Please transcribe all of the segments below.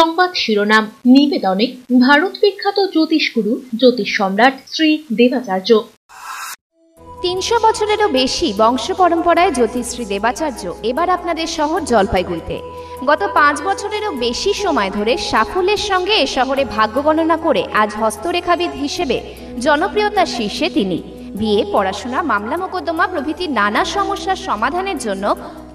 সংবাদ শিরোনাম নিবেদনে ভারত বিখ্যাত জ্যোতিষগুরু জ্যোতিষ সম্রাট শ্রী দেবাচার্য। ৩০০ বছরেরও বেশি বংশ পরম্পরায় জ্যোতিষশ্রী দেবাচার্য এবার আপনাদের শহর জলপাইগুড়িতে। গত ৫ বছরেরও বেশি সময় ধরে সাফল্যের সঙ্গে এ শহরে ভাগ্য গণনা করে আজ হস্তরেখাবিদ হিসেবে জনপ্রিয়তার শীর্ষে তিনি। বিয়ে, পড়াশোনা, মামলা মোকদ্দমা প্রভৃতি নানা সমস্যার সমাধানের জন্য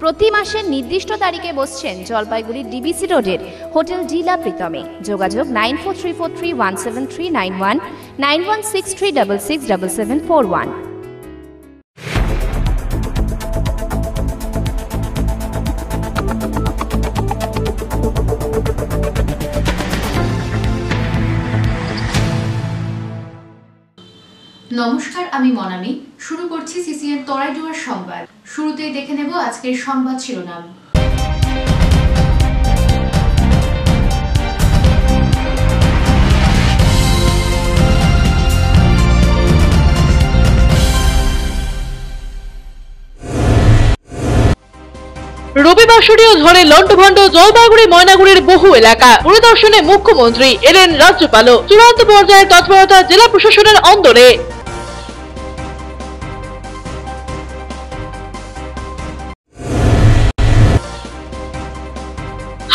প্রতি মাসের নির্দিষ্ট তারিখে বসছেন জলপাইগুড়ির ডিবিসি রোডের হোটেল ডিলা প্রীতমে। যোগাযোগ 9434317391, 9163667741। নমস্কার, আমি মনামি। শুরু করছি সিসিএন তরাইডুয়ার সংবাদ। শুরুতেই দেখে নেব আজকের সংবাদ শিরোনাম। রবিবাসরীয় ঝড়ে লন্ডভন্ড জলপাইগুড়ি ময়নাগুড়ির বহু এলাকা। পরিদর্শনে মুখ্যমন্ত্রী, এলেন রাজ্যপালও। চূড়ান্ত পর্যায়ে তৎপরতা জেলা প্রশাসনের অন্দরে।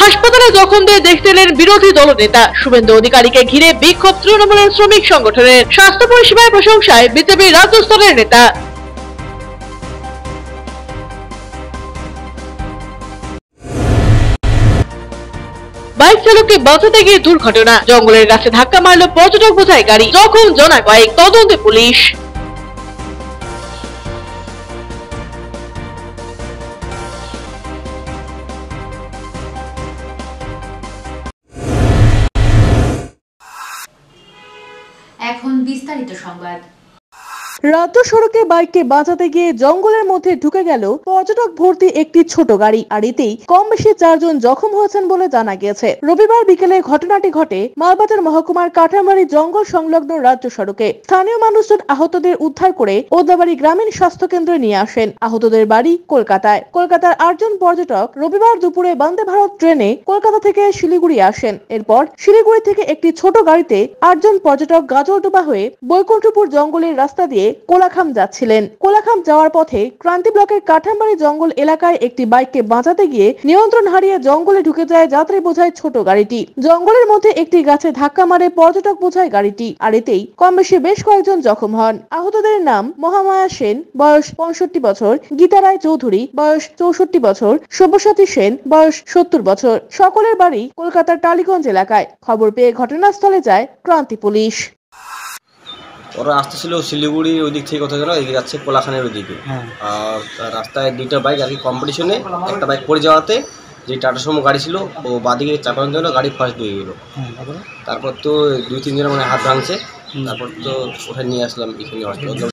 হাসপাতালে জখমদের দেখতে এলেন বিরোধী দলনেতা। শুভেন্দু অধিকারীকে ঘিরে বিক্ষোভ তৃণমূলের শ্রমিক সংগঠনের। স্বাস্থ্য পরিষেবার প্রশংসায় বিজেপির রাজ্য স্তরের নেতা। বাইক চালককে বাঁচাতে গিয়ে দুর্ঘটনা। জঙ্গলের গাছে ধাক্কা মারল পর্যটক বোঝাই গাড়ি। জখম জনা কয়েক, তদন্তে পুলিশ। এখন বিস্তারিত সংবাদ। রাজ্য সড়কে বাইককে বাঁচাতে গিয়ে জঙ্গলের মধ্যে ঢুকে গেল পর্যটক ভর্তি একটি ছোট গাড়ি। আর এতেই কম বেশি 4 জন জখম হয়েছেন বলে জানা গিয়েছে। রবিবার বিকেলে ঘটনাটি ঘটে মালবাজার মহকুমার কাঠামারি জঙ্গল সংলগ্ন রাজ্য সড়কে। স্থানীয় মানুষজন আহতদের উদ্ধার করে ওদলাবাড়ি গ্রামীণ স্বাস্থ্য কেন্দ্রে নিয়ে আসেন। আহতদের বাড়ি কলকাতায়। কলকাতার 8 জন পর্যটক রবিবার দুপুরে বন্দে ভারত ট্রেনে কলকাতা থেকে শিলিগুড়ি আসেন। এরপর শিলিগুড়ি থেকে একটি ছোট গাড়িতে 8 জন পর্যটক গাজলডোবা হয়ে বৈকুণ্ঠপুর জঙ্গলের রাস্তা দিয়ে কোলাখাম যাচ্ছিলেন। কোলাখাম যাওয়ার পথে ক্রান্তি ব্লকের কাঠামবাড়ি জঙ্গল এলাকায় একটি বাইককে বাঁচাতে গিয়ে নিয়ন্ত্রণ হারিয়ে জঙ্গলে ঢুকে যায় যাত্রী বোঝাই ছোট গাড়িটি। জঙ্গলের মধ্যে একটি গাছে ধাক্কা মারে পর্যটক বোঝাই গাড়িটি। আর এতেই কম বেশি বেশ কয়েকজন জখম হন। আহতদের নাম মহামায়া সেন, বয়স 65 বছর, গীতা রায় চৌধুরী, বয়স 64 বছর, সব্যসাচী সেন, বয়স 70 বছর। সকলের বাড়ি কলকাতার টালিগঞ্জ এলাকায়। খবর পেয়ে ঘটনাস্থলে যায় ক্রান্তি পুলিশ। ওরা আসতেছিল শিলিগুড়ি ওই দিক থেকে, কোথাও যেন এদিকে যাচ্ছে কোলাখানের ওইদিকে। আর রাস্তায় 2টা বাইক আর কি কম্পিটিশনে একটা বাইক পড়ে যাওয়াতে যে টাটা সুমো গাড়ি ছিল ও বাদিকে চাপানো গেল, গাড়ি ফার্স্ট হয়ে গেল। তারপর তো 2-3 জনের মানে হাত ভাঙছে। তারপর তো ওখানে নিয়ে আসলাম এখানে হসপিটাল।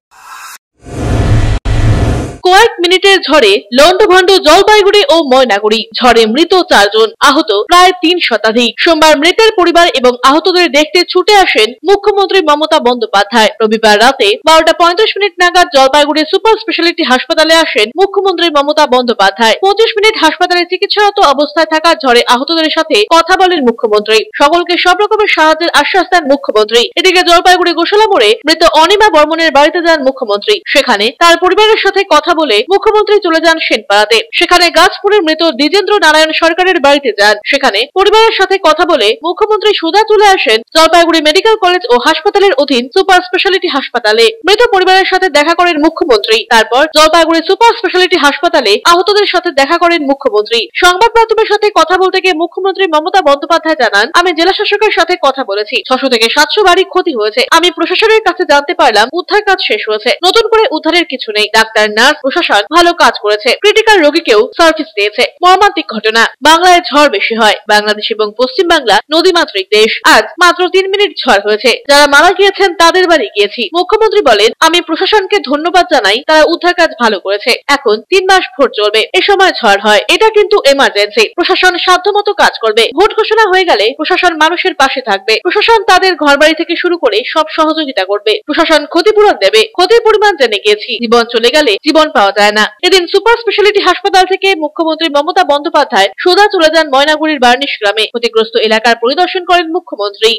কয়েক মিনিটের ঝড়ে লন্ডভন্ড জলপাইগুড়ি ও ময়নাগুড়ি। ঝড়ে মৃত 4 জন, আহত প্রায় 3 শতাধিক। সোমবার মৃতের পরিবার এবং আহতদের দেখতে ছুটে আসেন মুখ্যমন্ত্রী মমতা বন্দ্যোপাধ্যায়। রবিবার রাতে 12টা 35 নাগাদ জলপাইগুড়ি সুপার স্পেশালিটি হাসপাতালে আসেন মুখ্যমন্ত্রী মমতা বন্দ্যোপাধ্যায়। 25 মিনিট হাসপাতালে চিকিৎসারত অবস্থায় থাকা ঝড়ে আহতদের সাথে কথা বলেন মুখ্যমন্ত্রী। সকলকে সব রকমের সাহায্যের আশ্বাস দেন মুখ্যমন্ত্রী। এদিকে জলপাইগুড়ি গোশালা মোড়ে মৃত অনিমা বর্মনের বাড়িতে যান মুখ্যমন্ত্রী। সেখানে তার পরিবারের সাথে কথা বলে মুখ্যমন্ত্রী চলে যান সেনপাড়াতে। সেখানে গাছপুরের মৃত দ্বিজেন্দ্র নারায়ণ সরকারের বাড়িতে যান। সেখানে পরিবারের সাথে কথা বলে মুখ্যমন্ত্রী সোজা চলে আসেন জলপাইগুড়ি মেডিকেল কলেজ ও হাসপাতালের অধীন সুপার স্পেশালিটি হাসপাতালে। মৃত পরিবারের সাথে দেখা করেন মুখ্যমন্ত্রী। তারপর জলপাইগুড়ি সুপার স্পেশালিটি হাসপাতালে আহতদের সাথে দেখা করেন মুখ্যমন্ত্রী। সংবাদ মাধ্যমের সাথে কথা বলতে গিয়ে মুখ্যমন্ত্রী মমতা বন্দ্যোপাধ্যায় জানান, আমি জেলা শাসকের সাথে কথা বলেছি। 600 থেকে 700 বাড়ি ক্ষতি হয়েছে। আমি প্রশাসনের কাছে জানতে পারলাম উদ্ধার কাজ শেষ হয়েছে। নতুন করে উদ্ধারের কিছু নেই। ডাক্তার, নার্স, প্রশাসন ভালো কাজ করেছে। ক্রিটিক্যাল রোগীকেও সার্ভিস দিয়েছে। মর্মান্তিক ঘটনা। বাংলায় ঝড় বেশি হয়। বাংলাদেশ এবং পশ্চিম বাংলা নদীমাতৃক দেশ। আজ মাত্র 3 মিনিট ঝড় হয়েছে। যারা মারা গিয়েছেন তাদের বাড়ি গিয়েছি। মুখ্যমন্ত্রী বলেন, আমি প্রশাসনকে ধন্যবাদ জানাই, তারা উদ্ধার কাজ ভালো করেছে। এখন 3 মাস ভোট চলবে, এ সময় ঝড় হয়। এটা কিন্তু এমার্জেন্সি। প্রশাসন সাধ্যমতো কাজ করবে। ভোট ঘোষণা হয়ে গেলে প্রশাসন মানুষের পাশে থাকবে। প্রশাসন তাদের ঘরবাড়ি থেকে শুরু করে সব সহযোগিতা করবে। প্রশাসন ক্ষতিপূরণ দেবে। ক্ষতির পরিমাণ জেনে গিয়েছি। জীবন চলে গেলে জীবন পাওয়া যায় না। এদিন সুপার স্পেশালিটি হাসপাতাল থেকে মুখ্যমন্ত্রী মমতা বন্দ্যোপাধ্যায় সোজা চলে যান ময়নাগুড়ির বার্নিশ গ্রামে। ক্ষতিগ্রস্ত এলাকার পরিদর্শন করেন মুখ্যমন্ত্রী।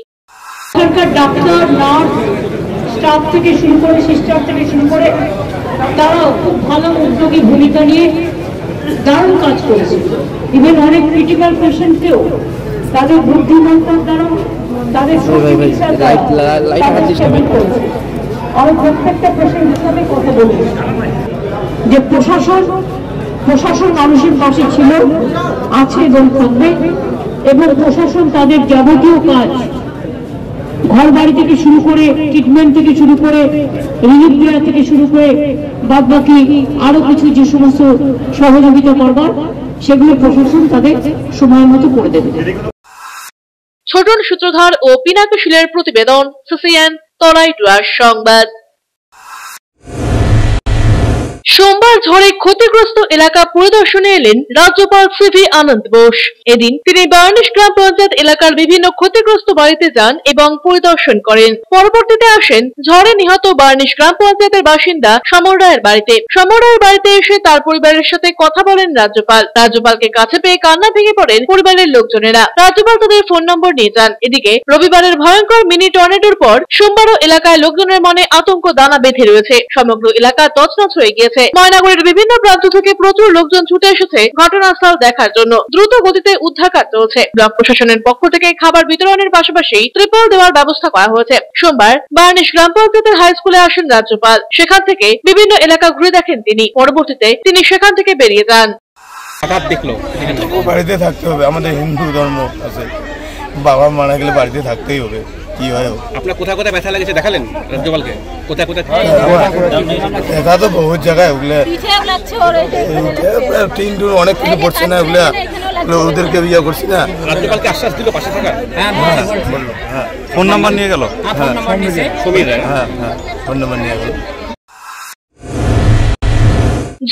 সরকার ডাক্তার, নার্স, স্টাফ থেকে শুরু করে সিস্টার থেকে শুরু করে তারা খুব ভালো উদ্যোগী ভূমিকা নিয়ে দারুণ কাজ করেছে। ইভেন অনেক ক্রিটিক্যাল পেশেন্টকেও তাদের বুদ্ধিমত্তার দ্বারা তাদের আমি প্রত্যেকটা পেশেন্টের সাথে কথা বলছি যে প্রশাসন মানুষের পাশে ছিল, আছে এবং থাকবে, এবং প্রশাসন তাদের যাবতীয় কাজ ঘর বাড়ি থেকে শুরু করে ট্রিটমেন্ট থেকে শুরু করে রিলিফ দেওয়া থেকে শুরু করে বাদ বাকি আরো কিছু যে সমস্ত সহযোগিতা করবার সেগুলো প্রশাসন তাদের সময় মতো করে দেবে। ছোটন সূত্রধর ও পিনাকি শীলের প্রতিবেদন, সিসিএন তরাই ডুয়ার সংবাদ। সোমবার ঝড়ে ক্ষতিগ্রস্ত এলাকা পরিদর্শনে এলেন রাজ্যপাল সিভি আনন্দ বোস। এদিন তিনি বার্নিশ গ্রাম পঞ্চায়েত এলাকার বিভিন্ন ক্ষতিগ্রস্ত বাড়িতে যান এবং পরিদর্শন করেন। পরবর্তীতে আসেন ঝড়ে নিহত বার্নিশ গ্রাম পঞ্চায়েতের বাসিন্দা সমর রায়ের বাড়িতে। সমর রায়ের বাড়িতে এসে তার পরিবারের সাথে কথা বলেন রাজ্যপাল। রাজ্যপালকে কাছে পেয়ে কান্না ভেঙে পড়েন পরিবারের লোকজনেরা। রাজ্যপাল তাদের ফোন নম্বর নিয়ে যান। এদিকে রবিবারের ভয়ঙ্কর মিনি টর্নেডোর পর সোমবারও এলাকায় লোকজনের মনে আতঙ্ক দানা বেঁধে রয়েছে। সমগ্র এলাকা তছনছ হয়ে গিয়েছে। ময়নাগুড়ির বিভিন্ন প্রান্ত থেকে প্রচুর লোকজন ছুটে এসেছে ঘটনাস্থল দেখার জন্য। দ্রুত গতিতে উদ্ধার কাজ চলছে। ব্লক প্রশাসনের পক্ষ থেকে খাবার বিতরণের পাশাপাশি ত্রিপল দেওয়ার ব্যবস্থা করা হয়েছে। সোমবার বার্নিশ গ্রাম পঞ্চায়েতের হাই স্কুলে আসেন রাজ্যপাল। সেখান থেকে বিভিন্ন এলাকা ঘুরে দেখেন তিনি। পরবর্তীতে তিনি সেখান থেকে বেরিয়ে যান। হঠাৎ দেখলো বাড়িতে থাকতে হবে, আমাদের হিন্দু ধর্ম আছে, বাবা মারা গেলে বাড়িতে থাকতেই হবে। কি হয় আপনার কোথায় কোথায় ব্যথা লেগেছে দেখালেন রাজ্যপালকে? কোথায় কোথায় ব্যথা তো বহুত জায়গায়, ওগুলো টিন টুন অনেক কিছু পড়ছে না, ওগুলা ওদেরকে ইয়ে করছি না। রাজ্যপালকে আশ্বাস দিল পাশে থাকার, ফোন নাম্বার নিয়ে গেল, সমীর রায়, ফোন নাম্বার নিয়ে গেল।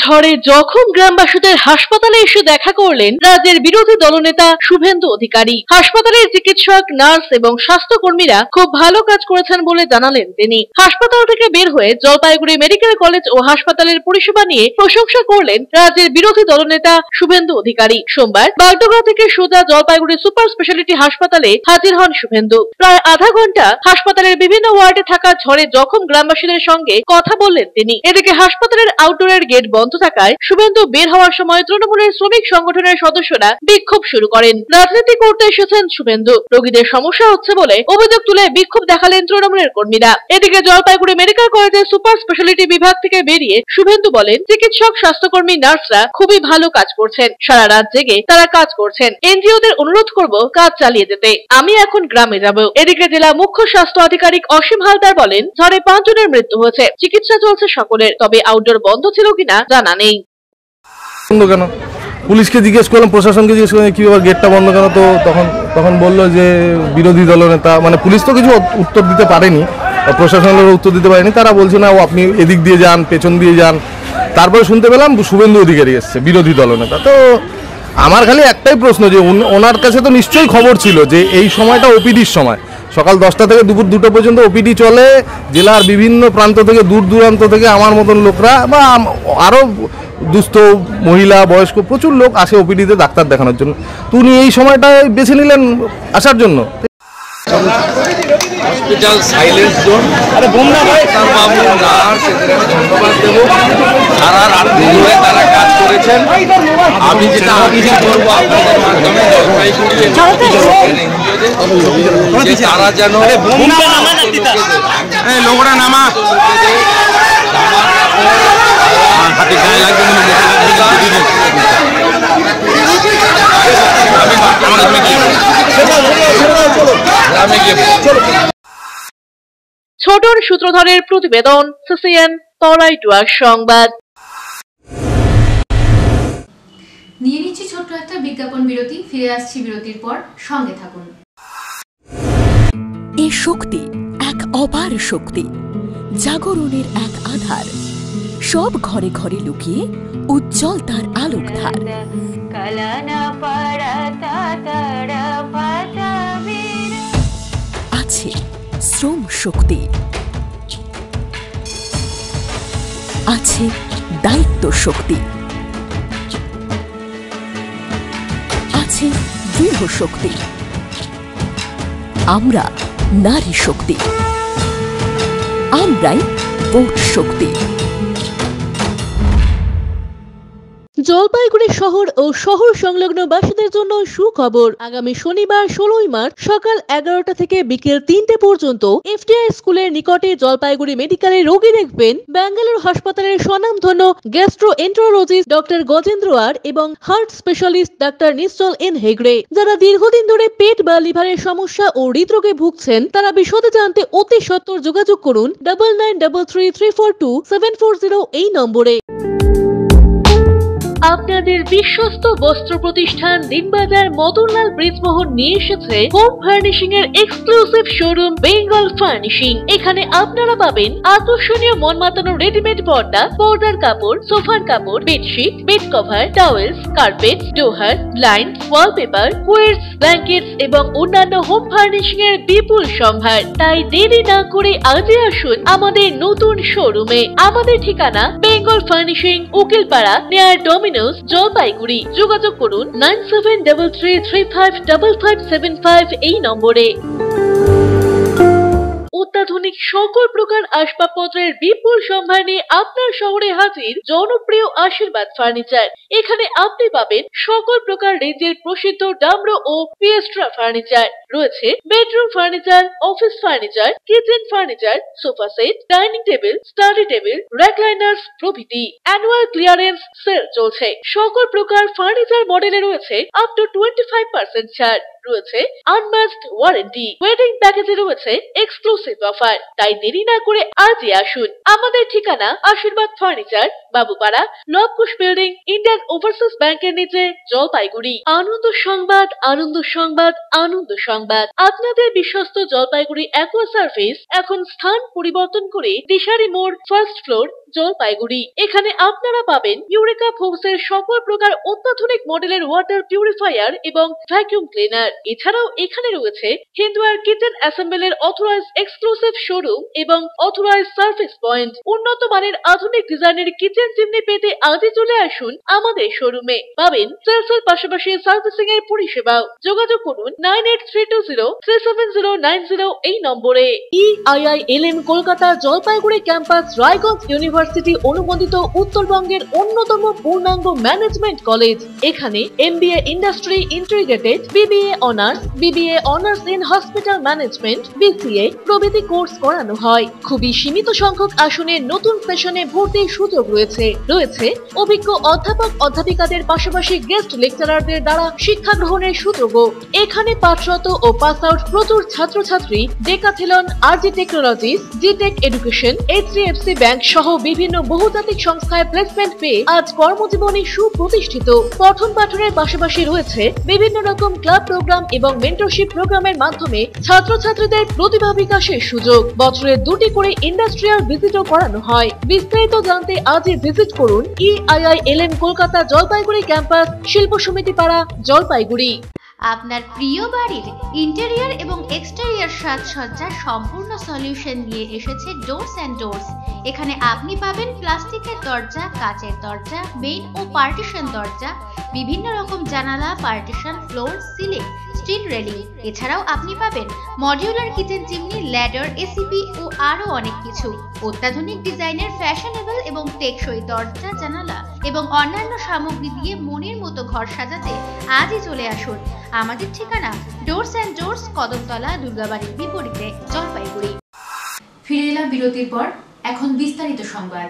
ঝড়ে জখম গ্রামবাসীদের হাসপাতালে এসে দেখা করলেন রাজ্যের বিরোধী দলনেতা শুভেন্দু অধিকারী। হাসপাতালের চিকিৎসক, নার্স এবং স্বাস্থ্যকর্মীরা খুব ভালো কাজ করেছেন বলে জানালেন তিনি। হাসপাতাল থেকে বের হয়ে জলপাইগুড়ি মেডিকেল কলেজ ও হাসপাতালের পরিষেবা নিয়ে প্রশংসা করলেন রাজ্যের বিরোধী দলনেতা শুভেন্দু অধিকারী। সোমবার বাগডোগরা থেকে সোজা জলপাইগুড়ি সুপার স্পেশালিটি হাসপাতালে হাজির হন শুভেন্দু। প্রায় আধা ঘন্টা হাসপাতালের বিভিন্ন ওয়ার্ডে থাকা ঝড়ে জখম গ্রামবাসীদের সঙ্গে কথা বললেন তিনি। এদিকে হাসপাতালের আউটডোরের গেট বন্ধ থাকায় শুভেন্দু বের হওয়ার সময় তৃণমূলের শ্রমিক সংগঠনের সদস্যরা বিক্ষোভ শুরু করেন। রাজনীতি করতে এসেছেন শুভেন্দু, রোগীদের সমস্যা হচ্ছে বলে অভিযোগ তুলে বিক্ষোভ দেখালেন তৃণমূলের কর্মীরা। এদিকে জলপাইগুড়ি মেডিকেল কলেজের সুপার স্পেশালিটি বিভাগ থেকে বেরিয়ে শুভেন্দু বলেন, চিকিৎসক, স্বাস্থ্যকর্মী, নার্সরা খুবই ভালো কাজ করছেন। সারা রাত জেগে তারা কাজ করছেন। এনজিওদের অনুরোধ করব কাজ চালিয়ে যেতে। আমি এখন গ্রামে যাব। এদিকে জেলা মুখ্য স্বাস্থ্য আধিকারিক অসীম হালদার বলেন, ঝড়ে 5 জনের মৃত্যু হয়েছে, চিকিৎসা চলছে সকলের, তবে আউটডোর বন্ধ ছিল কিনা জানা নেই। কেন পুলিশকে জিজ্ঞেস করলাম, প্রশাসনকে জিজ্ঞেস করলাম কি ব্যাপার গেটটা বন্ধ কেন, তো তখন বললো যে বিরোধী দলনেতা, মানে পুলিশ তো কিছু উত্তর দিতে পারেনি, প্রশাসনের উত্তর দিতে পারেনি, তারা বলছে না ও আপনি এদিক দিয়ে যান, পেছন দিয়ে যান। তারপরে শুনতে পেলাম শুভেন্দু অধিকারী এসছে, বিরোধী দলনেতা। তো আমার খালি একটাই প্রশ্ন যে ওনার কাছে তো নিশ্চয়ই খবর ছিল যে এই সময়টা ওপিডির সময়, সকাল 10টা থেকে দুপুর 2টা পর্যন্ত ওপিডি চলে। জেলার বিভিন্ন প্রান্ত থেকে, দূর দূরান্ত থেকে আমার মতন লোকরা বা আরও দুস্থ মহিলা, বয়স্ক প্রচুর লোক আসে ওপিডিতে ডাক্তার দেখানোর জন্য। তো উনি এই সময়টায় বেছে নিলেন আসার জন্য। হসপিটাল সাইলেন্স জোন, ডাক্তারবাবু, নার্স, এদের আমি ধন্যবাদ দেবো। সারা রাত ধরে তারা কাজ করেছেন। আমি যেটা আবেদন করবো আপনাদের মাধ্যমে জলপাইগুড়ি তারা যেন লোকরা নামা হাতে গায়ে লাগবে ছোটন সূত্রধরের প্রতিবেদন, সিসিএন তরাই ডুয়ার সংবাদ। নিয়ে নিচ্ছি ছোট্ট একটা বিজ্ঞাপন বিরতি। ফিরে আসছি বিরতির পর, সঙ্গে থাকুন। এই শক্তি এক অপার শক্তি, জাগরণের এক আধার, সব ঘরে ঘরে লুকিয়ে উজ্জ্বল তার আলোকধার। আছে শ্রম শক্তি, আছে দায়িত্ব শক্তি, আছে দৃঢ় শক্তি। আমরা নারী শক্তি, আমরাই ভোট শক্তি। জলপাইগুড়ি শহর ও শহর সংলগ্ন বাসীদের জন্য সুখবর। আগামী শনিবার 16 মার্চ সকাল 11টা থেকে বিকেল 3টে পর্যন্ত এফটিআই স্কুলের নিকটে জলপাইগুড়ি মেডিকেলে রোগী দেখবেন ব্যাঙ্গালোর হাসপাতালের স্বনামধন্য গ্যাস্ট্রোএন্টারোলজিস্ট ডক্টর গজেন্দ্র আর এবং হার্ট স্পেশালিস্ট ডক্টর নিশ্চল এন হেগড়ে। যারা দীর্ঘদিন ধরে পেট বা লিভারের সমস্যা ও হৃদরোগে ভুগছেন তারা বিশদে জানতে অতি সত্বর যোগাযোগ করুন 9933342740 এই নম্বরে। আপনাদের বিশ্বস্ত বস্ত্র প্রতিষ্ঠান দিনবাজার মদনলাল ব্রিজমোহন নিয়ে এসেছে হোম ফার্নিশিং এর এক্সক্লুসিভ শোরুম বেঙ্গল ফার্নিশিং। এখানে আপনারা পাবেন আকর্ষণীয় মন মাতানো রেডিমেড পর্দা, পর্দার কাপড়, সোফার কাপড়, bedsheet, bed cover, towels, carpet, ডোহার, ব্লাইন্ড, ওয়ালপেপার, কোয়েটস, ব্ল্যাঙ্কেটস এবং অন্যান্য হোম ফার্নিশিং এর বিপুল সম্ভার। তাই দেরি না করে আজই আসুন আমাদের নতুন শোরুমে। আমাদের ঠিকানা Bengal furnishing, Ukilpara, near Domino's, Jalpaiguri. যোগাযোগ করুন 9733355575 এই নম্বরে। অত্যাধুনিক সকল প্রকার আসবাবপত্রের বিপুল সম্ভার নিয়ে আপনার শহরে হাজির জনপ্রিয় আশীর্বাদ ফার্নিচার। এখানে আপনি পাবেন সকল প্রকার রেঞ্জের প্রসিদ্ধ ডামরো ও পিয়েস্ট্রা ফার্নিচার। রয়েছে bedroom furniture, office furniture, kitchen furniture, sofa set, dining table, study table, recliners প্রভৃতি। অ্যানুয়াল ক্লিয়ারেন্স সেল চলছে। সকল প্রকার ফার্নিচার মডেলে রয়েছে আপ টু 25% ছাড়। রয়েছে আনম্যাচড ওয়ারেন্টি। ওয়েডিং প্যাকেজে রয়েছে এক্সক্লুসিভ অফার। তাই দেরি না করে আজই আসুন। আমাদের ঠিকানা Ashirbad furniture, Babupara, Labkush building, Indian overseas ব্যাংকের নিচে, জলপাইগুড়ি। আনন্দ সংবাদ, আনন্দ সংবাদ, আনন্দ সংবাদ। আপনাদের বিশ্বস্ত জলপাইগুড়ি অ্যাকোয়া সার্ভিস এখন স্থান পরিবর্তন করে দিশারি মোড়, ফার্স্ট ফ্লোর, জলপাইগুড়ি। এখানে আপনারা পাবেন ইউরেকা ফোর্বসের সকল প্রকার অত্যাধুনিক মডেলের ওয়াটার পিউরিফায়ার এবং ভ্যাকুয়াম ক্লিনার। এছাড়াও এখানে রয়েছে Hindware kitchen অ্যাসেম্বলের authorize exclusive showroom এবং অথরাইজ সার্ভিস পয়েন্ট। উন্নত মানের আধুনিক ডিজাইনের কিচেন চিমনি পেতে আজই চলে আসুন আমাদের শোরুমে। পাবেন সেলসের পাশাপাশি সার্ভিসিং এর পরিষেবাও। যোগাযোগ করুন 9832037090 এই নম্বরে। EIILM Kolkata Jalpaiguri campus Raiganj university অনুমোদিত উত্তরবঙ্গের অন্যতম পূর্ণাঙ্গ ম্যানেজমেন্ট কলেজ। এখানে MBA industry integrated, BBA honours, BBA honours in hospital management, BCA প্রভৃতি কোর্স করানো হয়। খুবই সীমিত সংখ্যক আসনে নতুন সেশনে ভর্তির সুযোগ রয়েছে। অভিজ্ঞ অধ্যাপক অধ্যাপিকাদের পাশাপাশি গেস্ট লেকচারারদের দ্বারা শিক্ষা গ্রহণের সুযোগও। এখানে পাঠরত ও পাস আউট প্রচুর ছাত্রছাত্রী ডেকাথেলন, RG টেকনোলজিস, জিটেক এডুকেশন, HDFC ব্যাংক সহ বিভিন্ন বহুজাতিক সংস্থায় প্লেসমেন্ট পেয়ে আজ কর্মজীবনে সুপ্রতিষ্ঠিত। পঠন পাঠনের পাশাপাশি রয়েছে বিভিন্ন রকম ক্লাব প্রোগ্রাম এবং মেন্টরশিপ প্রোগ্রামের মাধ্যমে ছাত্রছাত্রীদের প্রতিভা বিকাশের সুযোগ। বছরে 2টি করে ইন্ডাস্ট্রিয়াল ভিজিটও করানো হয়। বিস্তারিত জানতে আজই ভিজিট করুন EIILM কলকাতা জলপাইগুড়ি ক্যাম্পাস, শিল্প সমিতি পাড়া, জলপাইগুড়ি। আপনার প্রিয় বাড়ির ইন্টেরিয়র এবং এক্সটেরিয়র সাজসজ্জার সম্পূর্ণ সলিউশন নিয়ে এসেছে ডোরস অ্যান্ড ডোরস। এখানে আপনি পাবেন প্লাস্টিকের দরজা, কাচের দরজা, মেইন ও পার্টিশন দরজা, বিভিন্ন রকম জানালা, partition, floor, ceiling, steel railing. এছাড়াও আপনি পাবেন modular kitchen chimney, ladder, ACP ও আরো অনেক কিছু। অত্যাধুনিক ডিজাইনের ফ্যাশনেবল এবং টেকসই দরজা, জানালা এবং অন্যান্য সামগ্রী দিয়ে মনের মতো ঘর সাজাতে আজই চলে আসুন। আমাদের ঠিকানা ডোরস অ্যান্ড ডোরস, কদমতলা, দুর্গাবাড়ির বিপরীতে, জলপাইগুড়ি। ফিরে এলাম বিরতির পর। এখন বিস্তারিত সংবাদ।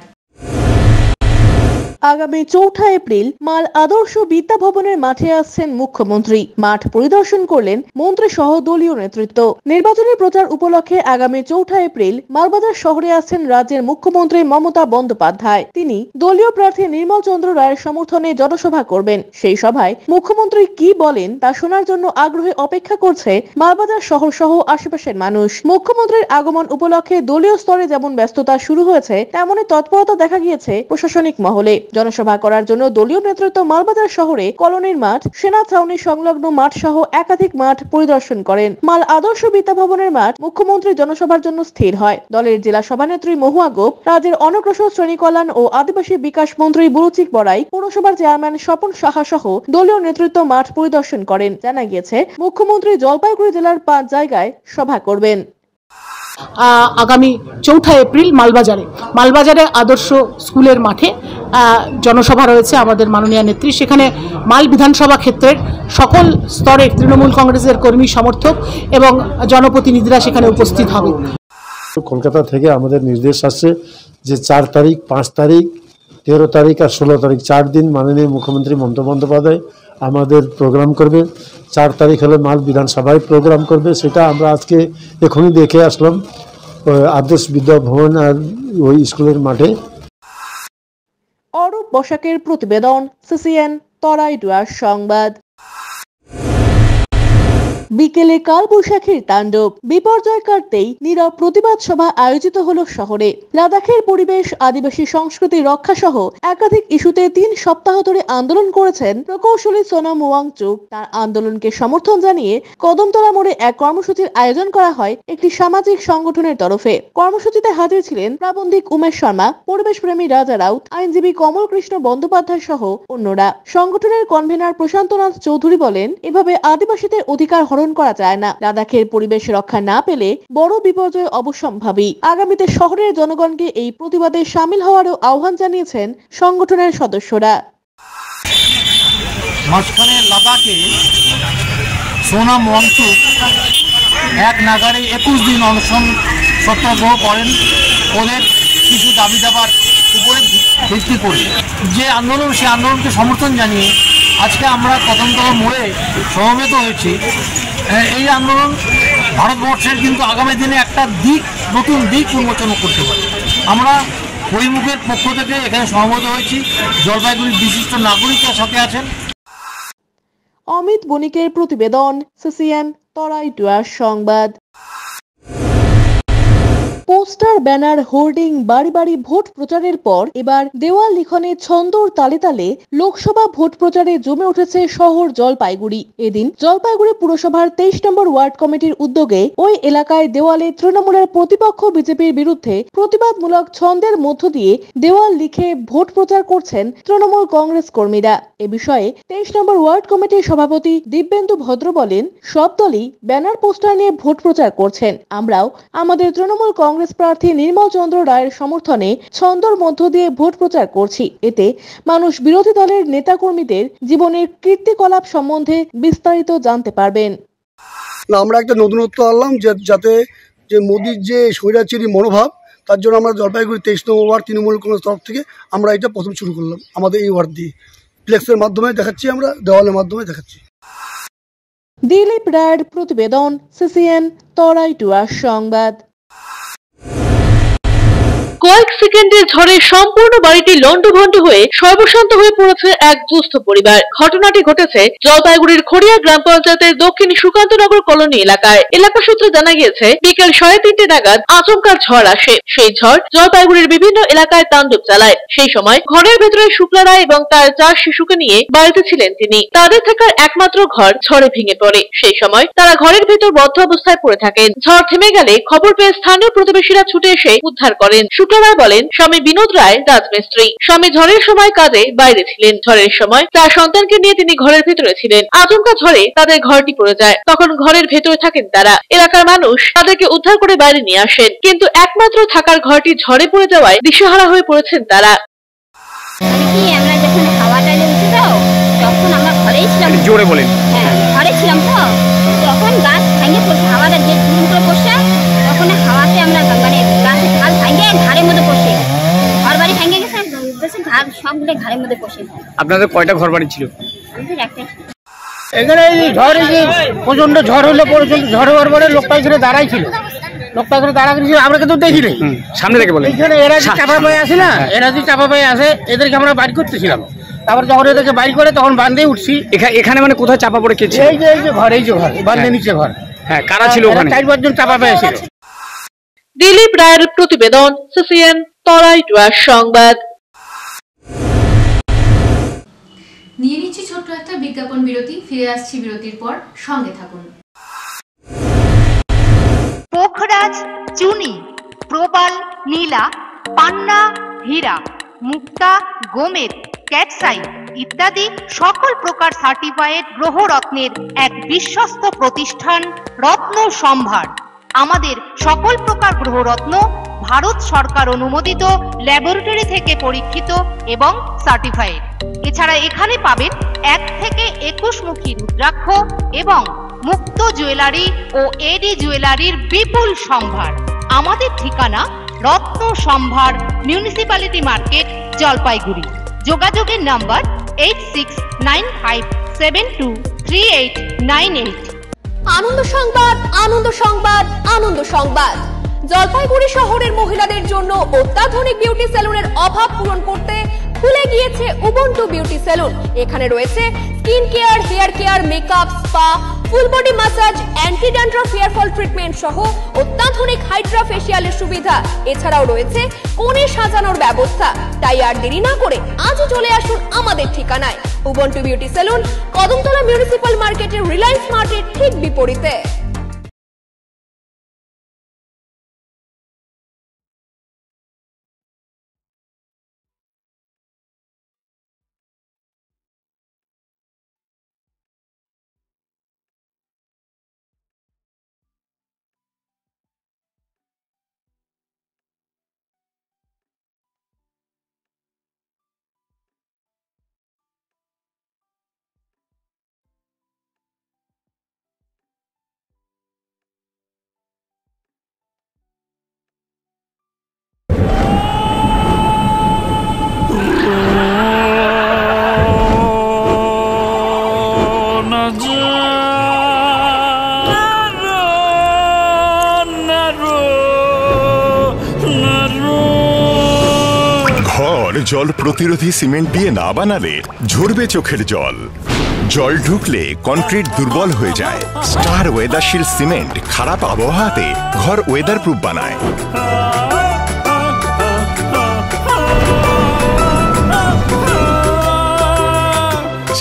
আগামী 4 এপ্রিল মাল আদর্শ বিদ্যা ভবনের মাঠে আসছেন মুখ্যমন্ত্রী। মাঠ পরিদর্শন করলেন মন্ত্রী সহ দলীয় নেতৃত্ব। নির্বাচনী প্রচার উপলক্ষে আগামী 4 এপ্রিল মালবাজার শহরে আসছেন রাজ্যের মুখ্যমন্ত্রী মমতা বন্দ্যোপাধ্যায়। তিনি দলীয় প্রার্থী নির্মল চন্দ্র রায়ের সমর্থনে জনসভা করবেন। সেই সভায় মুখ্যমন্ত্রী কি বলেন তা শোনার জন্য আগ্রহে অপেক্ষা করছে মালবাজার শহর সহ আশেপাশের মানুষ। মুখ্যমন্ত্রীর আগমন উপলক্ষে দলীয় স্তরে যেমন ব্যস্ততা শুরু হয়েছে, তেমনই তৎপরতা দেখা গিয়েছে প্রশাসনিক মহলে। জনসভা করার জন্য দলীয় নেতৃত্ব মালবাজার শহরে কলোনির মাঠ, সেনা ছাউনি সংলগ্ন মাঠ সহ একাধিক মাঠ পরিদর্শন করেন। মাল আদর্শ বিদ্যা ভবনের মাঠ মুখ্যমন্ত্রী জনসভার জন্য স্থির হয়। দলের জেলা সভানেত্রী মহুয়া গোপ, রাজ্যের অনগ্রসর শ্রেণী কল্যাণ ও আদিবাসী বিকাশ মন্ত্রী বুরুচিক বড়াই, পৌরসভার চেয়ারম্যান স্বপন সাহা সহ দলীয় নেতৃত্ব মাঠ পরিদর্শন করেন। জানা গিয়েছে মুখ্যমন্ত্রী জলপাইগুড়ি জেলার 5 জায়গায় সভা করবেন। আগামী 4 এপ্রিল মালবাজারে আদর্শ স্কুলের মাঠে জনসভা রয়েছে আমাদের মাননীয় নেত্রী। সেখানে মাল বিধানসভা ক্ষেত্রের সকল স্তরের তৃণমূল কংগ্রেসের কর্মী সমর্থক এবং জনপ্রতিনিধিরা সেখানে উপস্থিত হবে। কলকাতা থেকে আমাদের নির্দেশ আসছে যে 4 তারিখ, 5 তারিখ, 13 তারিখ আর 16 তারিখ 4 দিন মাননীয় মুখ্যমন্ত্রী মমতা বন্দ্যোপাধ্যায় আমাদের প্রোগ্রাম করবে। 4 তারিখ হলে মাল বিধানসভায় প্রোগ্রাম করবে। সেটা আমরা আজকে এখনই দেখে আসলাম আদর্শ বিদ্যা ভবন আর ওই স্কুলের মাঠে। অরূপ বসাকের প্রতিবেদন, সিসিএন তরাই ডুয়ার সংবাদ। বিকেলে কালবৈশাখীর তাণ্ডব, বিপর্যয় কাটতেই নীরব প্রতিবাদ সভা আয়োজিত হলো শহরে। লাদাখের পরিবেশ, আদিবাসী সংস্কৃতি রক্ষা সহ একাধিক ইস্যুতে 3 সপ্তাহ ধরে আন্দোলন করেছেন প্রকৌশলী সোনাম ওয়াংচুক। তার আন্দোলনকে সমর্থন জানিয়ে কদমতলা মোড়ে এক কর্মসূচির আয়োজন করা হয় একটি সামাজিক সংগঠনের তরফে। কর্মসূচিতে হাজির ছিলেন প্রাবন্ধিক উমেশ শর্মা, পরিবেশ প্রেমী রাজা রাউত, আইনজীবী কমল কৃষ্ণ বন্দ্যোপাধ্যায় সহ অন্যরা। সংগঠনের কনভেনার প্রশান্তনাথ চৌধুরী বলেন, এভাবে আদিবাসীদের অধিকার হরণ করা যায় না। লাদাখের পরিবেশ রক্ষা না পেলে বড় বিপর্যয় অবশ্যম্ভাবী। আগামীতে শহরের জনগণকে এই প্রতিবাদে সামিল হওয়ারও আহ্বান জানিয়েছেন সংগঠনের সদস্যরা। মাঝখানে লাদাখে সোনাম ওয়াংচুক এক নাগারে 21 দিন অনশন সত্যাগ্রহ করেন ওদের কিছু দাবি দাবার উপরে ভিত্তি করে। যে আন্দোলন, সে আন্দোলনকে সমর্থন জানিয়ে আজকে আমরা কদমতলা মোড়ে সমবেত হয়েছি। এই আন্দোলন ভারতবর্ষের কিন্তু আগামী দিনে একটা নতুন দিক উন্মোচন করতে পারে। আমরা পরিমুখের পক্ষ থেকে এখানে সমবেত হয়েছি। জলপাইগুড়ির বিশিষ্ট নাগরিকরা সাথে আছেন। অমিত বণিকের প্রতিবেদন, সিসিএন তরাই ডুয়ার সংবাদ। পোস্টার, ব্যানার, হোর্ডিং, বাড়ি বাড়ি ভোট প্রচারের পর এবার দেওয়াল লিখনে ছন্দর তালে তালে লোকসভা ভোট প্রচারে জমে উঠেছে শহর জলপাইগুড়ি। এদিন জলপাইগুড়ি পুরসভার 23 নম্বর ওয়ার্ড কমিটির উদ্যোগে ওই এলাকায় দেওয়ালে তৃণমূলের প্রতিপক্ষ বিজেপির বিরুদ্ধে প্রতিবাদমূলক ছন্দের মধ্য দিয়ে দেওয়াল লিখে ভোট প্রচার করছেন তৃণমূল কংগ্রেস কর্মীরা। এ বিষয়ে 23 নম্বর ওয়ার্ড কমিটির সভাপতি দিব্যেন্দু ভদ্র বলেন, সব দলই ব্যানার পোস্টার নিয়ে ভোট প্রচার করছেন। আমরাও আমাদের তৃণমূল কংগ্রেস প্রার্থী নির্মল চন্দ্র রায়ের সমর্থনে ছন্দর মধ্য দিয়ে ভোট প্রচার করছি। এতে মানুষ বিরোধী দলের নেতাকর্মীদের জীবনের কীর্তিকলাপ সম্বন্ধে বিস্তারিত জানতে পারবেন। আমরা একটা নতুনত্ব আনলাম যাতে যে মোদির যে স্বৈরাচারী মনোভাব, তার জন্য আমরা জলপাইগুড়ি 23 নম্বর ওয়ার্ড তৃণমূল কংগ্রেস তরফ থেকে আমরা এটা প্রথম শুরু করলাম। আমাদের এই ওয়ার্ড দিয়ে ফ্লেক্সের মাধ্যমে দেখাচ্ছি, আমরা দেওয়ালের মাধ্যমে দেখাচ্ছি। দিলীপ রায়ের প্রতিবেদন, সিসিএন তরাই ডুয়ার সংবাদ। কয়েক সেকেন্ডের ঝড়ে সম্পূর্ণ বাড়িটি লন্ডভন্ড হয়ে সর্বশান্ত হয়ে পড়েছে এক দুস্থ পরিবার। ঘটনাটি ঘটেছে জলপাইগুড়ির খড়িয়া গ্রাম পঞ্চায়েতের দক্ষিণ সুকান্তনগর কলোনি এলাকায়। এলাকা সূত্রে জানা গিয়েছে, বিকেল 3:30 নাগাদ আচমকা ঝড় আসে। সেই ঝড় জলপাইগুড়ির বিভিন্ন এলাকায় তাণ্ডব চালায়। সেই সময় ঘরের ভেতরে শুক্লা রায় এবং তার 4 শিশুকে নিয়ে বাড়িতে ছিলেন তিনি। তাদের থাকার একমাত্র ঘর ঝড়ে ভেঙে পড়ে। সেই সময় তারা ঘরের ভেতর বদ্ধ অবস্থায় পড়ে থাকেন। ঝড় থেমে গেলে খবর পেয়ে স্থানীয় প্রতিবেশীরা ছুটে এসে উদ্ধার করেন। শুক্লা রায় বলেন, স্বামী বিনোদ রায় রাজমিস্ত্রি। স্বামী ঝড়ের সময় কাজে বাইরে ছিলেন। ঝড়ের সময় তার সন্তানকে নিয়ে তিনি ঘরের ভেতরে ছিলেন। আচমকা ঝড়ে তাদের ঘরটি পড়ে যায়। তখন ঘরের ভেতরে থাকেন তারা। এলাকার মানুষ তাদেরকে উদ্ধার করে বাইরে নিয়ে আসেন, কিন্তু একমাত্র থাকার ঘরটি ঝড়ে পড়ে যাওয়ায় দিশেহারা হয়ে পড়েছেন তারা। আমরা যখন হাওয়াটা উঠে তখন আমরা ঘরেই ছিলাম। জোরে বলেন। হ্যাঁ, ঘরে ছিলাম তো, তখন গাছ ভেঙে পড়ছে। হাওয়াটা যে ধুম করে পড়ছে, তখন হাওয়াতে আমরা মানে গাছের ঝাল ভেঙে ঘাড়ের মধ্যে পড়ছে। ঘর বাড়ি ভেঙে গেছে, ঘাড় সবগুলো ঘাড়ের মধ্যে পড়ছে। আপনাদের কয়টা ঘর বাড়ি ছিল? আমাদের একটাই। এখানে ঝড়, প্রচন্ড ঝড় হলে ঝড় হওয়ার পরে লোকটা এখানে দাঁড়াই ছিল। লোকটা এখানে দাঁড়াচ্ছিল, আমরা কিন্তু দেখিনি। সামনে থেকে বলে এখানে এরা যে চাপা পায়ে আসে না, এরা যে চাপা পায়ে আসে, এদেরকে আমরা বাইর করতেছিলাম। তারপর যখন এদেরকে বাইর করে তখন বান্ধে উঠছি। এখানে মানে কোথায় চাপা পড়ে গেছে? এই যে ঘর, এই যে ঘর, বান্ধে নিচে ঘর। হ্যাঁ, কারা ছিল ওখানে? 4-5 জন চাপা পায়ে ছিল। দিলীপ রায়ের প্রতিবেদন, সিসিএন তরাই ডুয়ার সংবাদ। নিয়ে নিচ্ছি ছোট্ট একটা বিজ্ঞাপন বিরতি, ফিরে আসছি বিরতির পর, সঙ্গে থাকুন। পোখরাজ চুনি, প্রবাল নীলা, পান্না হীরা, মুক্তা গোমেদ, ক্যাটসাই ইত্যাদি সকল প্রকার সার্টিফাইড গ্রহরত্নের এক বিশ্বস্ত প্রতিষ্ঠান রত্ন সম্ভার। আমাদের সকল প্রকার গ্রহরত্ন ভারত সরকার অনুমোদিত ল্যাবরেটরি থেকে পরীক্ষিত এবং সার্টিফাইড। এছাড়া এখানে পাবেন 1 থেকে 21 মুখী রুদ্রাক্ষ এবং মুক্ত জুয়েলারি ও এডি জুয়েলারির বিপুল সম্ভার। আমাদের ঠিকানা রত্ন সম্ভার, মিউনিসিপ্যালিটি মার্কেট, জলপাইগুড়ি। যোগাযোগের নাম্বার 8695723898। আনন্দ সংবাদ, আনন্দ সংবাদ, আনন্দ সংবাদ। জলপাইগুড়ি শহরের মহিলাদের জন্য অত্যাধুনিক বিউটি সেলুনের অভাব পূরণ করতে খুলে গিয়েছে উবুন্টু বিউটি সেলুন। এখানে রয়েছে skin care, hair care, makeup, spa, full body massage, anti dandruff hair fall treatment সহ অত্যাধুনিক হাইড্রা ফেসিয়ালের সুবিধা। এছাড়াও রয়েছে কোণে সাজানোর ব্যবস্থা। তাই আর দেরি না করে আজই চলে আসুন আমাদের ঠিকানায়, Ubuntu beauty salon, Kadamtala municipal মার্কেটের রিলায়েন্স মার্টের ঠিক বিপরীতে। জল প্রতিরোধী সিমেন্ট দিয়ে না বানালে ঝরবে চোখের জল। জল ঢুকলে কংক্রিট দুর্বল হয়ে যায়। স্টার ওয়েদারশিল্ড সিমেন্ট খারাপ আবহাওয়াতে ঘর ওয়েদার প্রুফ বানায়।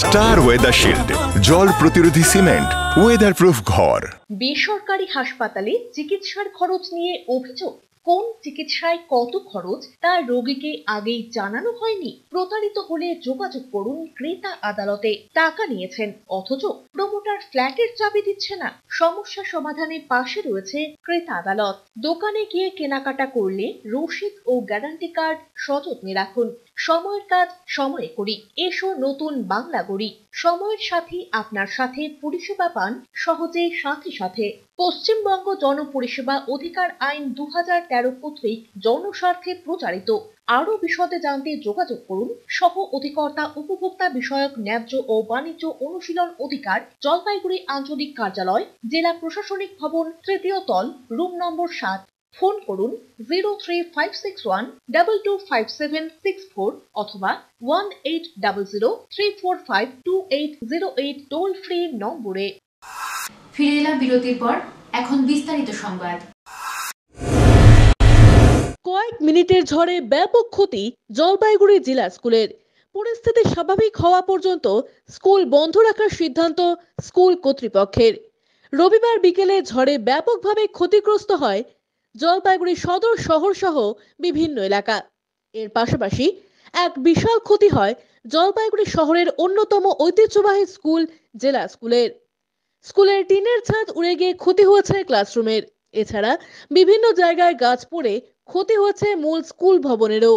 স্টার ওয়েদারশিল্ড, জল প্রতিরোধী সিমেন্ট, ওয়েদার প্রুফ ঘর। বেসরকারি হাসপাতালে চিকিৎসার খরচ নিয়ে অভিযোগ। কোন চিকিৎসায় কত খরচ তা রোগীকে আগেই জানানো হয়নি। প্রতারিত হলে যোগাযোগ করুন ক্রেতা আদালতে। টাকা নিয়েছেন অথচ প্রমোটার ফ্ল্যাটের চাবি দিচ্ছে না। সমস্যা সমাধানে পাশে রয়েছে ক্রেতা আদালত। দোকানে গিয়ে কেনাকাটা করলে রসিদ ও গ্যারান্টি কার্ড সযত্নে রাখুন। সময়ের কাজ সময়ে করি, এসো নতুন বাংলা গড়ি। সময়ের সাথে আপনার সাথে পরিষেবা পান সহজে সাথে সাথে। পশ্চিমবঙ্গ জনপরিষেবা অধিকার আইন 2013 কর্তৃক জনস্বার্থে প্রচারিত। আরো বিশদে জানতে যোগাযোগ করুন সহ অধিকর্তা উপভোক্তা বিষয়ক ন্যায্য ও বাণিজ্য অনুশীলন অধিকার, জলপাইগুড়ি আঞ্চলিক কার্যালয়, জেলা প্রশাসনিক ভবন, তৃতীয় তল, রুম নম্বর 7। ফোন করুন 03561225764 অথবা 180034528808 টোল ফ্রি নম্বরে। ফিরে এলাম বিরতির পর, এখন বিস্তারিত সংবাদ। কয়েক মিনিটের ঝড়ে ব্যাপক ক্ষতি জলপাইগুড়ি জেলা স্কুলের। পরিস্থিতি স্বাভাবিক হওয়া পর্যন্ত স্কুল বন্ধ রাখার সিদ্ধান্ত স্কুল কর্তৃপক্ষের। রবিবার বিকেলে ঝড়ে ব্যাপকভাবে ক্ষতিগ্রস্ত হয় জলপাইগুড়ি সদর শহর সহ বিভিন্ন এলাকা। এর পাশাপাশি এক বিশাল ক্ষতি হয় জলপাইগুড়ি শহরের অন্যতম ঐতিহ্যবাহী স্কুল জেলা স্কুলের। স্কুলের টিনের ছাদ উড়ে গিয়ে ক্ষতি হয়েছে ক্লাসরুমের। এছাড়া বিভিন্ন জায়গায় গাছ পড়ে ক্ষতি হয়েছে মূল স্কুল ভবনেরও।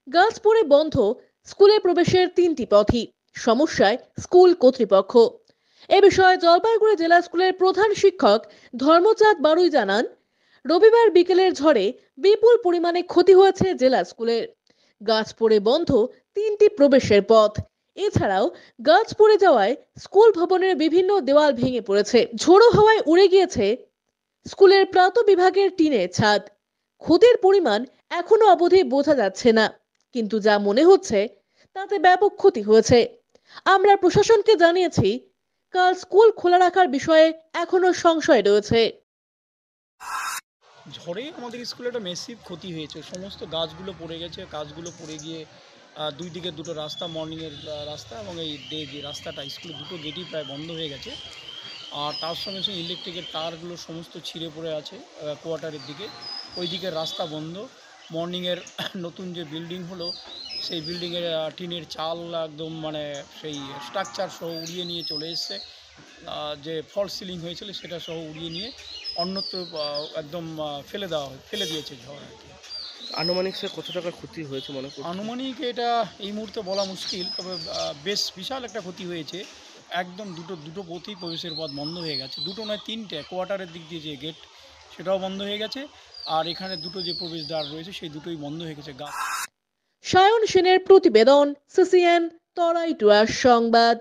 গাছ পড়ে বন্ধ স্কুলে প্রবেশের 3টি পথই। সমস্যায় স্কুল কর্তৃপক্ষ। এ বিষয়ে জলপাইগুড়ি জেলা স্কুলের প্রধান শিক্ষক ধর্মচাঁদ বাড়ুই জানান, রবিবার বিকেলের ঝড়ে বিপুল পরিমাণে ক্ষতি হয়েছে জেলা স্কুলের। গাছ পড়ে বন্ধ 3টি প্রবেশের পথ। এছাড়াও গাছ পড়ে যাওয়ায় স্কুল ভবনের বিভিন্ন দেওয়াল ভেঙে পড়েছে। ঝোড়ো হাওয়ায় উড়ে গিয়েছে স্কুলের প্রাত বিভাগের টিনের ছাদ। ক্ষতির পরিমাণ এখনো অবধি বোঝা যাচ্ছে না, কিন্তু যা মনে হচ্ছে তাতে ব্যাপক ক্ষতি হয়েছে। আমরা প্রশাসনকে জানিয়েছি, কাল স্কুল খোলা রাখার বিষয়ে এখনো সংশয় রয়েছে। ঝড়ে আমাদের স্কুলে একটা মেসিভ ক্ষতি হয়েছে। সমস্ত গাছগুলো পড়ে গেছে, গাছগুলো পড়ে গিয়ে দুই দিকে দুটো রাস্তা, মর্নিংয়ের রাস্তা এবং এই ডে যে রাস্তাটা, স্কুলের দুটো গেটই প্রায় বন্ধ হয়ে গেছে। আর তার সঙ্গে সঙ্গে ইলেকট্রিকের তারগুলো সমস্ত ছিঁড়ে পড়ে আছে কোয়ার্টারের দিকে, ওই দিকের রাস্তা বন্ধ। মর্নিংয়ের নতুন যে বিল্ডিং হলো সেই বিল্ডিংয়ের টিনের চাল একদম মানে সেই স্ট্রাকচার সহ উড়িয়ে নিয়ে চলে এসছে, যে ফলস সিলিং হয়েছিল সেটা সহ উড়িয়ে নিয়ে অন্যত্র একদম ফেলে দিয়েছে ঝড় আর কি। আনুমানিক সে কত টাকার ক্ষতি হয়েছে মনে করছেন? আনুমানিক এটা এই মুহূর্তে বলা মুশকিল, তবে বেশ বিশাল একটা ক্ষতি হয়েছে। একদম দুটো পথই প্রবেশের পথ বন্ধ হয়ে গেছে, দুটো নয় তিনটে। কোয়ার্টারের দিক দিয়ে যে গেট সেটাও বন্ধ হয়ে গেছে, আর এখানে দুটো যে প্রবেশদ্বার রয়েছে সেই দুটোই বন্ধ হয়ে গেছে। সায়ন সেনের প্রতিবেদন, সিসিএন তরাইটুয়ার সংবাদ।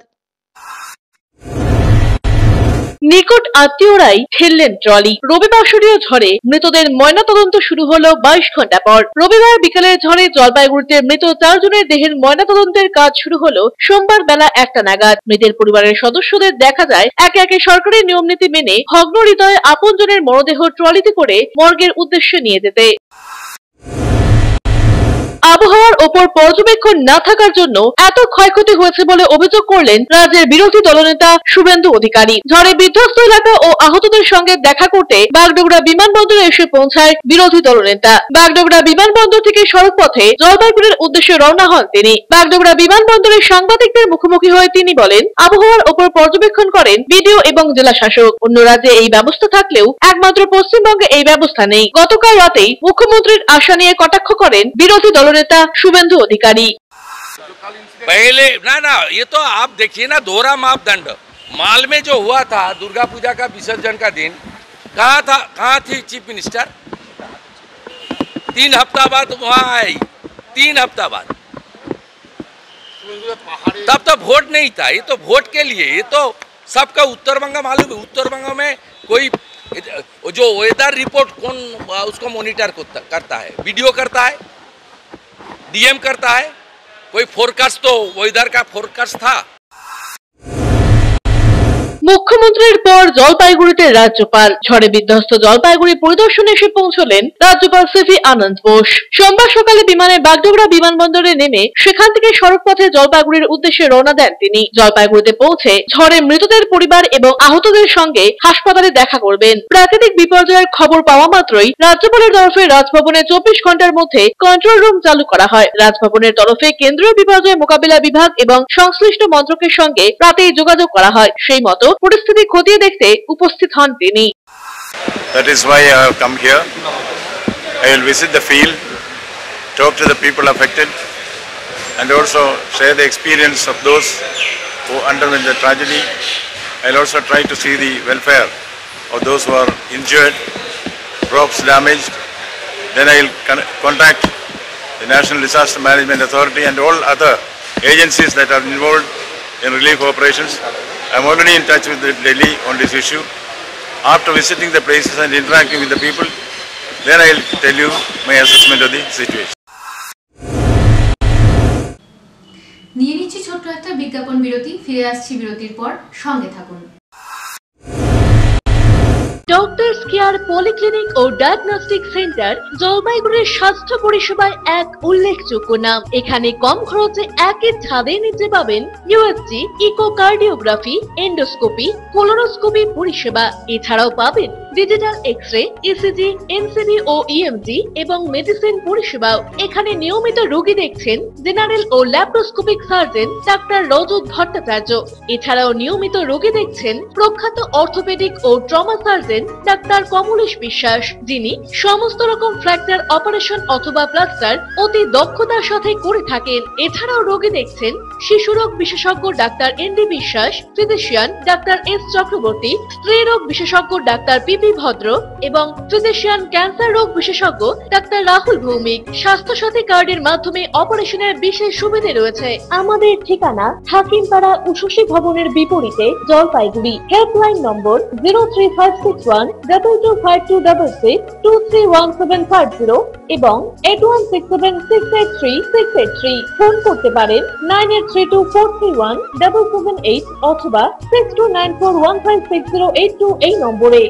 নিকট আত্মীয়রাই ঠেললেন ট্রলি। রবিবাসরীয় ঝড়ে মৃতদের ময়নাতদন্ত শুরু হলো 22 ঘন্টা পর। রবিবার বিকেলের ঝড়ে জলপাইগুড়িতে মৃত 4 জনের দেহের ময়নাতদন্তের কাজ শুরু হলো সোমবার বেলা 1টা নাগাদ। মৃতের পরিবারের সদস্যদের দেখা যায় একে একে সরকারি নিয়মনীতি মেনে ভগ্ন হৃদয়ে আপনজনের মরদেহ ট্রলিতে করে মর্গের উদ্দেশ্যে নিয়ে যেতে। আবহাওয়ার ওপর পর্যবেক্ষণ না থাকার জন্য এত ক্ষয়ক্ষতি হয়েছে বলে অভিযোগ করলেন রাজ্যের বিরোধী দলনেতা শুভেন্দু অধিকারী। ঝড়ে বিধ্বস্ত এলাকা ও আহতদের সঙ্গে দেখা করতে বাগডোগরা বিমানবন্দরে এসে পৌঁছায় বিরোধী দলনেতা। বাগডোগরা বিমানবন্দর থেকে সড়ক পথে জলপাইগুড়ির উদ্দেশ্যে রওনা হন তিনি। বাগডোগরা বিমানবন্দরে সাংবাদিকদের মুখোমুখি হয়ে তিনি বলেন, আবহাওয়ার ওপর পর্যবেক্ষণ করেন বিডিও এবং জেলা শাসক। অন্য রাজ্যে এই ব্যবস্থা থাকলেও একমাত্র পশ্চিমবঙ্গে এই ব্যবস্থা নেই। গতকাল রাতেই মুখ্যমন্ত্রীর আশা নিয়ে কটাক্ষ করেন বিরোধী দলনেতা শুভেন্দু অধিকারী। पहले ना ये तो आप देखिए ना दोहरा मापदंड। माल में जो हुआ था दुर्गा पूजा का विसर्जन का दिन, कहाँ थी चीफ मिनिस्टर? 3 हफ्ता बाद वहाँ आई, 3 हफ्ता बाद। तब तो वोट नहीं था, ये तो वोट के लिए। ये तो सबका उत्तर बंग मालूम है। उत्तर बंग में कोई जो वेदर रिपोर्ट कौन उसको मॉनिटर करता है? वीडियो करता है, डीएम करता है। कोई फोरकास्ट तो वेदर का फोरकास्ट था। মুখ্যমন্ত্রীর পর জলপাইগুড়িতে রাজ্যপাল। ঝড়ে বিধ্বস্ত জলপাইগুড়ি পরিদর্শনে এসে পৌঁছলেন রাজ্যপাল সিভি আনন্দ বোস। সোমবার সকালে বিমানে বাগডোগরা বিমানবন্দরে নেমে সেখান থেকে সড়ক পথে জলপাইগুড়ির উদ্দেশ্যে রওনা দেন তিনি। জলপাইগুড়িতে পৌঁছে ঝড়ে মৃতদের পরিবার এবং আহতদের সঙ্গে হাসপাতালে দেখা করবেন। প্রাকৃতিক বিপর্যয়ের খবর পাওয়া মাত্রই রাজ্যপালের তরফে রাজভবনে 24 ঘন্টার মধ্যে কন্ট্রোল রুম চালু করা হয়। রাজভবনের তরফে কেন্দ্রীয় বিপর্যয় মোকাবিলা বিভাগ এবং সংশ্লিষ্ট মন্ত্রকের সঙ্গে রাতেই যোগাযোগ করা হয়। সেই মতো পরিস্থিতি খতিয়ে দেখতে উপস্থিত হন তিনি। That is why I have come here. I will visit the field, talk to the people affected, and also share the experience of those who underwent the tragedy. I will also try to see the welfare of those who are injured, crops damaged. Then I will contact the National Disaster Management Authority and all other agencies that are involved in relief operations. I am already in touch with Delhi on this issue. After visiting the places and interacting with the people, then I will tell you my assessment of the situation. নিয়ে নিচ্ছি ছোট্ট একটা বিজ্ঞাপন বিরতি, ফিরে আসছি বিরতির পর, সঙ্গে থাকুন। ডক্টরস কেয়ার পলিক্লিনিক ও ডায়াগনস্টিক সেন্টার জলপাইগুড়ির স্বাস্থ্য পরিষেবায় এক উল্লেখযোগ্য নাম। এখানে কম খরচে একই ছাদের নিচে পাবেন ইউএসজি, ইকোকার্ডিওগ্রাফি, এন্ডোস্কোপি, কোলোনোস্কোপি পরিষেবা। এছাড়াও পাবেন ডিজিটাল এক্স-রে, ইসিজি, এনসিবি ও ইএমজি এবং মেডিসিন পরিষেবাও। এখানে নিয়মিত রোগী দেখছেন জেনারেল ও ল্যাপ্রোস্কোপিক সার্জন ডাক্তার রজত ভট্টাচার্য। এছাড়াও নিয়মিত রোগী দেখছেন প্রখ্যাত অর্থোপেডিক ও ট্রমা সার্জন ডাক্তার কমলেশ বিশ্বাস, যিনি সমস্ত রকম ফ্র্যাকচার অপারেশন অথবা প্লাস্টার অতি দক্ষতার সাথে করে থাকেন। এছাড়াও রোগী দেখছেন শিশুরোগ বিশেষজ্ঞ ডাক্তার এনডি বিশ্বাস, ফিজিশিয়ান ডাক্তার এস চক্রবর্তী, স্ত্রীরোগ বিশেষজ্ঞ ডাক্তার পিপি ভদ্র এবং ফিজিশিয়ান ক্যান্সার রোগ বিশেষজ্ঞ ডাক্তার রাহুল ভৌমিক। স্বাস্থ্য সাথী কার্ডের মাধ্যমে অপারেশনের বিশেষ সুবিধা রয়েছে। আমাদের ঠিকানা হাকিমপাড়া উষসী ভবনের বিপরীতে জলপাইগুড়ি। হেল্পলাইন নম্বর 03561225266, 231750 এবং 8167683683। ফোন করতে পারেন 9832431778 অথবা 6294156082 এই নম্বরে।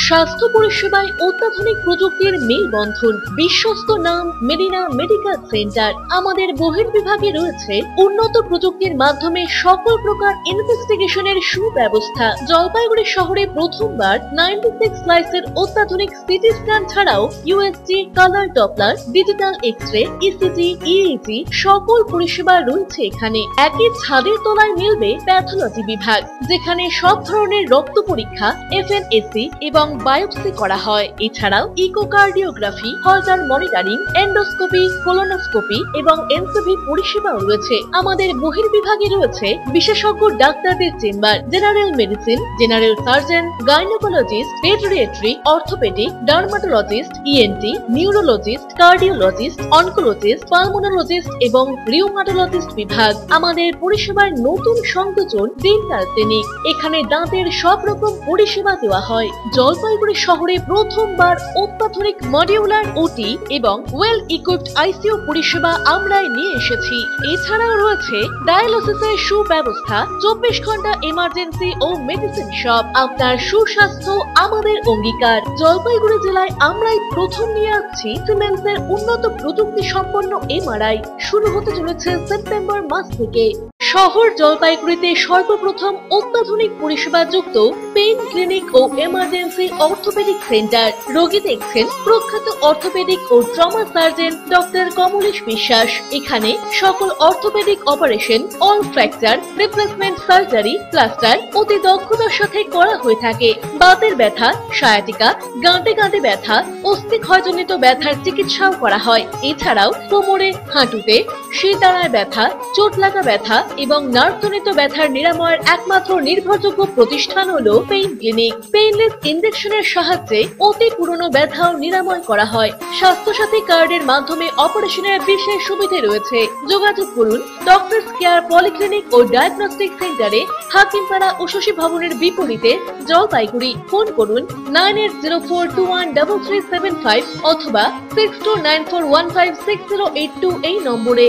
স্বাস্থ্য পরিষেবায় অত্যাধুনিক প্রযুক্তির মেলবন্ধন, বিশ্বস্ত নাম মেডিনা মেডিকেল সেন্টার। আমাদের বহির্বিভাগে রয়েছে উন্নত প্রযুক্তির মাধ্যমে সকল প্রকার ইনভেস্টিগেশনের সুব্যবস্থা। জলপাইগুড়ি শহরে প্রথমবার 96 স্লাইসের অত্যাধুনিক সিটি স্ক্যান ছাড়াও USG, colour Doppler, digital X-ray, ECG, EEG সকল পরিষেবা রয়েছে এখানে। একই ছাদের তলায় মিলবে প্যাথোলজি বিভাগ, যেখানে সব ধরনের রক্ত পরীক্ষা, এফএনএসি এবং বায়োপসি করা হয়। এছাড়াও ইকোকার্ডিওগ্রাফি, হলটার মনিটরিং, এন্ডোস্কোপি, কোলোনোস্কোপি এবং এনসিভি পরিষেবাও রয়েছে। আমাদের বহির্বিভাগে রয়েছে বিশেষজ্ঞ ডাক্তারদের chamber, general medicine, general surgeon, gynaecologist, পেডিয়াট্রি, orthopaedic, dermatologist, ENT, neurologist, cardiologist, oncologist, pulmonologist এবং রিউমাটোলজিস্ট বিভাগ। আমাদের পরিষেবার নতুন সংযোজন ডেন্টাল ক্লিনিক। এখানে দাঁতের সব রকম পরিষেবা দেওয়া হয়। জলপাইগুড়ি শহরে প্রথমবার অত্যাধুনিক মডিউলার ওটি এবং ওয়েল ইকুইপড আইসিইউ পরিষেবা আমরাই নিয়ে এসেছি। এছাড়াও রয়েছে ডায়ালিসিসের সুব্যবস্থা, 24 ঘন্টা এমার্জেন্সি ও মেডিসিন শপ। আপনার সুস্বাস্থ্য আমাদের অঙ্গীকার। জলপাইগুড়ি জেলায় আমরাই প্রথম নিয়ে আসছি সিমেন্সের উন্নত প্রযুক্তি সম্পন্ন এমআরআই। শুরু হতে চলেছে সেপ্টেম্বর মাস থেকে। শহর জলপাইগুড়িতে সর্বপ্রথম অত্যাধুনিক পরিষেবা যুক্ত পেইন ক্লিনিক ও এমার্জেন্সি অর্থোপেডিক সেন্টার। রোগী দেখছেন প্রখ্যাত অর্থোপেডিক ও ট্রমা সার্জন ডক্টর কমলেশ বিশ্বাস। এখানে সকল orthopaedic operation, all fracture, replacement surgery, plaster অতি দক্ষতার সাথে করা হয়ে থাকে। বাতের ব্যথা, সায়াটিকা, গাঁটে গাঁটে ব্যথা, অস্থি ক্ষয়জনিত ব্যথার চিকিৎসাও করা হয়। এছাড়াও কোমরে, হাঁটুতে, শিরদাঁড়ায় ব্যথা, চোট লাগা ব্যথা এবং নার্ভজনিত ব্যথার নিরাময়ের একমাত্র নির্ভরযোগ্য প্রতিষ্ঠান হলো পেইন ক্লিনিক। পেইনলেস ইনজেকশনের সাহায্যে অতি পুরনো ব্যথাও নিরাময় করা হয়। স্বাস্থ্যসাথী কার্ডের মাধ্যমে অপারেশনের বিশেষ সুবিধা রয়েছে। যোগাযোগ করুন ডক্টরস কেয়ার পলিক্লিনিক ও ডায়াগনস্টিক সেন্টারে, হাকিমপাড়া ও শশী ভবনের বিপরীতে, জলপাইগুড়ি। ফোন করুন 9804213375 অথবা 6294156082 এই নম্বরে।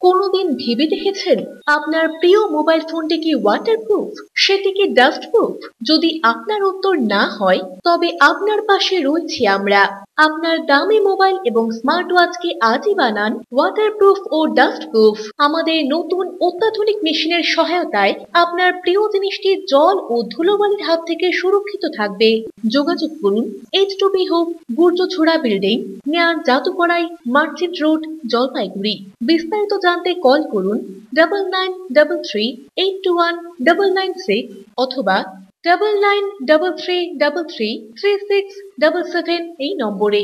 কোনদিন ভেবে দেখেছেন আপনার প্রিয় মোবাইল ফোনটি কি ওয়াটারপ্রুফ, সেটি কি ডাস্টপ্রুফ? যদি আপনার উত্তর না হয়, তবে আপনার পাশে রয়েছি আমরা। আপনার দামি মোবাইল এবং স্মার্ট ওয়াচকে আজই বানান ওয়াটারপ্রুফ ও ডাস্টপ্রুফ। আমাদের নতুন অত্যাধুনিক মেশিনের সহায়তায় আপনার প্রিয় জিনিসটি জল ও ধুলোবালির হাত থেকে সুরক্ষিত থাকবে। যোগাযোগ করুন H2B হোপ, গুর্জছড়া বিল্ডিং, নিয়ার জাদুকড়াই, মার্চেন্ট রোড, জলপাইগুড়ি। বিস্তারিত জানতে কল করুন 9933821996 অথবা 9933333677 এই নম্বরে।